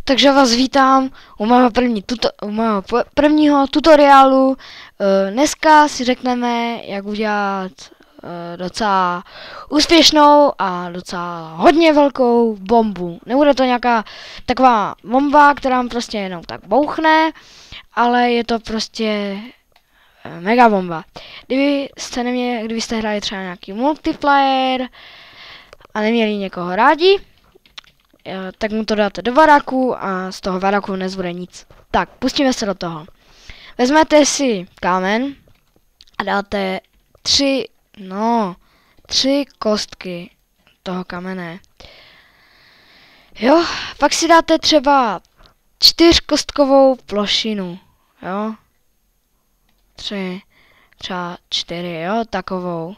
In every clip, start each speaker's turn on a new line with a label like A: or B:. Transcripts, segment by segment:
A: Takže vás vítám u mého prvního tutoriálu. Dneska si řekneme, jak udělat docela úspěšnou a docela hodně velkou bombu. Nebude to nějaká taková bomba, která prostě jenom tak bouchne, ale je to prostě mega bomba. Kdybyste hráli třeba nějaký multiplayer a neměli někoho rádi, tak mu to dáte do varáku a z toho varáku nezbude nic. Tak, pustíme se do toho. Vezmete si kámen a dáte tři kostky toho kamene. Jo, pak si dáte třeba 4kostkovou plošinu, jo. Třeba 4, jo, takovou.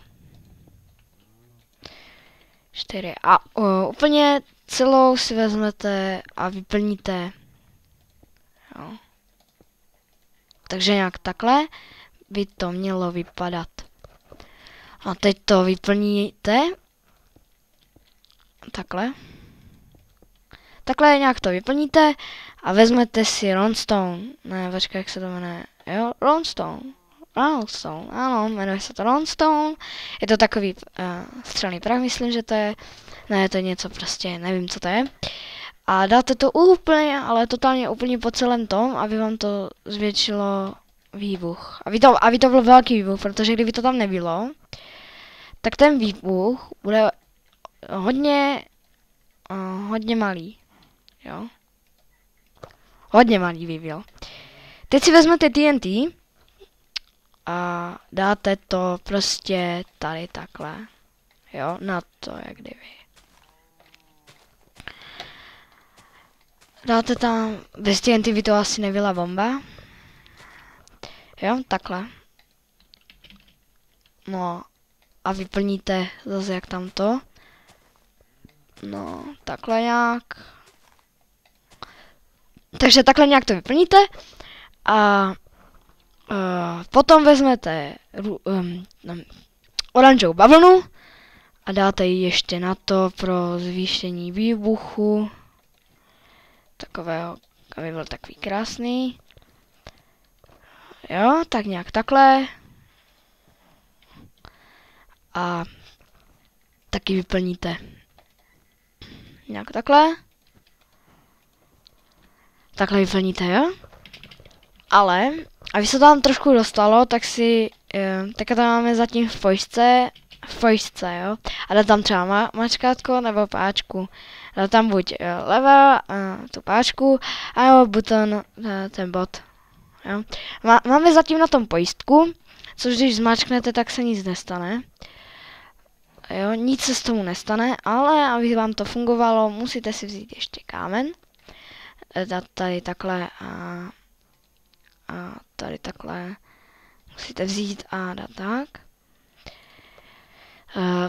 A: 4 a úplně celou si vezmete a vyplníte. Jo. Takže nějak takhle by to mělo vypadat. A teď to vyplníte. Takhle. Takhle nějak to vyplníte a vezmete si Roundstone. Ne, počkej, jak se to jmenuje. Jo, Roundstone, ano, jmenuje se to Roundstone. Je to takový střelný prach, myslím, že to je. Ne, to je něco prostě, nevím, co to je. A dáte to úplně, ale totálně úplně po celém tom, aby vám to zvětšilo výbuch. Aby to byl velký výbuch, protože kdyby to tam nebylo, tak ten výbuch bude hodně malý. Jo? Hodně malý by byl. Teď si vezmete TNT a dáte to prostě tady takhle. Jo, na to, jak kdyby. Dáte tam, bez TNT by to asi nebyla bomba. Jo, takhle. No a vyplníte zase jak tamto. No, takhle nějak. Takže takhle nějak to vyplníte. A potom vezmete oranžovou bavlnu a dáte ji ještě na to pro zvýšení výbuchu. Takového, aby byl takový krásný. Jo, tak nějak takhle. A taky vyplníte. Nějak takhle. Takhle vyplníte, jo? Ale, aby se to tam trošku dostalo, tak to máme zatím v pojistce, jo? A dá tam třeba mačkátko nebo páčku. Dá tam buď level, tu páčku, anebo buton, ten bod. Jo? Máme zatím na tom pojistku, což když zmačknete, tak se nic nestane. Jo, nic se s tomu nestane, ale aby vám to fungovalo, musíte si vzít ještě kámen. Dát tady takhle a tady takhle musíte vzít a dát tak.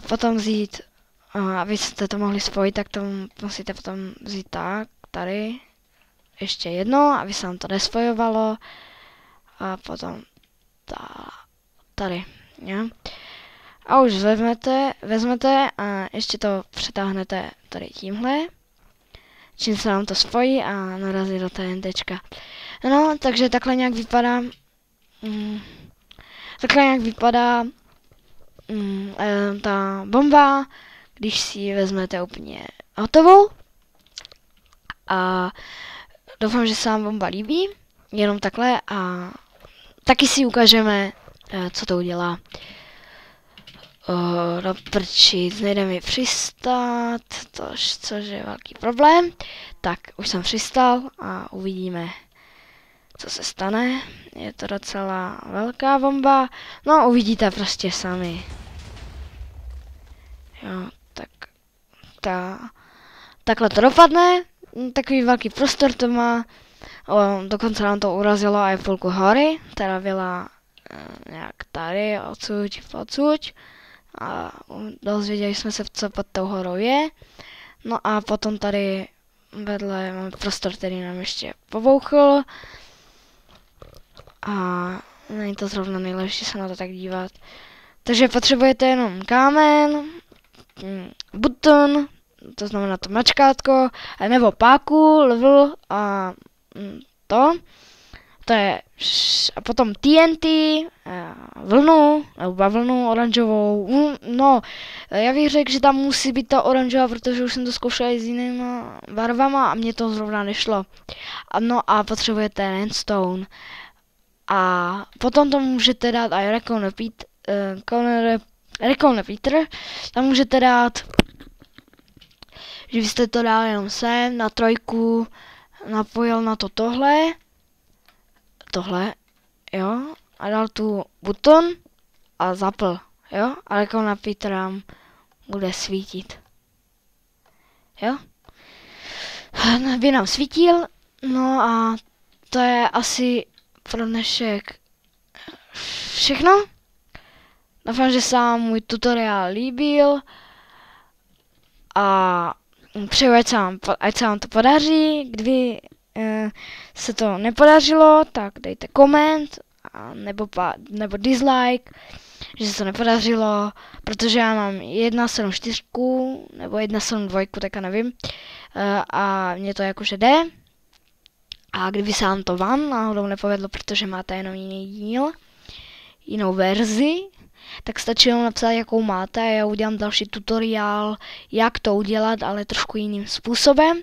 A: Potom vzít, abyste to mohli spojit, tak to musíte potom vzít tak, tady, ještě jedno, aby se vám to nespojovalo. A potom tady, jo. A už vezmete a ještě to přetáhnete tady tímhle, čím se vám to spojí a narazí do TNTčka. No, takže takhle nějak vypadá, ta bomba, když si ji vezmete úplně hotovou. A doufám, že se vám bomba líbí, jenom takhle a taky si ukážeme, co to udělá. Do prčic, nejde mi přistát, což je velký problém. Tak, už jsem přistal a uvidíme, co se stane. Je to docela velká bomba, no uvidíte prostě sami. Jo, tak takhle to dopadne, takový velký prostor to má, dokonce nám to urazilo a je půlku hory, která byla nějak tady, odsud. A dozvěděli jsme se, co pod tou horou je. No a potom tady vedle máme prostor, který nám ještě pobouchl. A není to zrovna nejlepší se na to tak dívat. Takže potřebujete jenom kámen, buton, to znamená to mačkátko, nebo páku, level a to. To je a potom TNT, vlnu, nebo bavlnu oranžovou. No, já bych řekl, že tam musí být ta oranžová, protože už jsem to zkoušela i s jinýma barvama a mně to zrovna nešlo. No a potřebujete landstone. A potom to můžete dát i Recon Repeater, tam můžete dát, že byste to dali jenom sem, na 3, napojil na to tohle, jo, a dal tu buton a zapl, jo, a Recon Repeater nám bude svítit, jo. By nám svítil, no a to je asi pro dnešek všechno. Doufám, že se vám můj tutoriál líbil a přeju, ať se vám to podaří. Kdyby se to nepodařilo, tak dejte koment nebo dislike, že se to nepodařilo, protože já mám 1.7.4 nebo 1.7.2, tak nevím, a mně to jakože jde. A kdyby se vám náhodou nepovedlo, protože máte jenom jiný díl, jinou verzi, tak stačí jenom napsat, jakou máte a já udělám další tutoriál, jak to udělat, ale trošku jiným způsobem.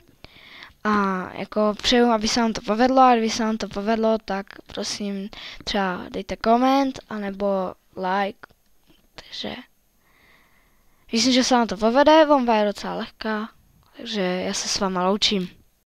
A: A jako přeju, aby se vám to povedlo, a kdyby se vám to povedlo, tak prosím třeba dejte koment, anebo like. Takže myslím, že se vám to povede, bomba je docela lehká, takže já se s váma loučím.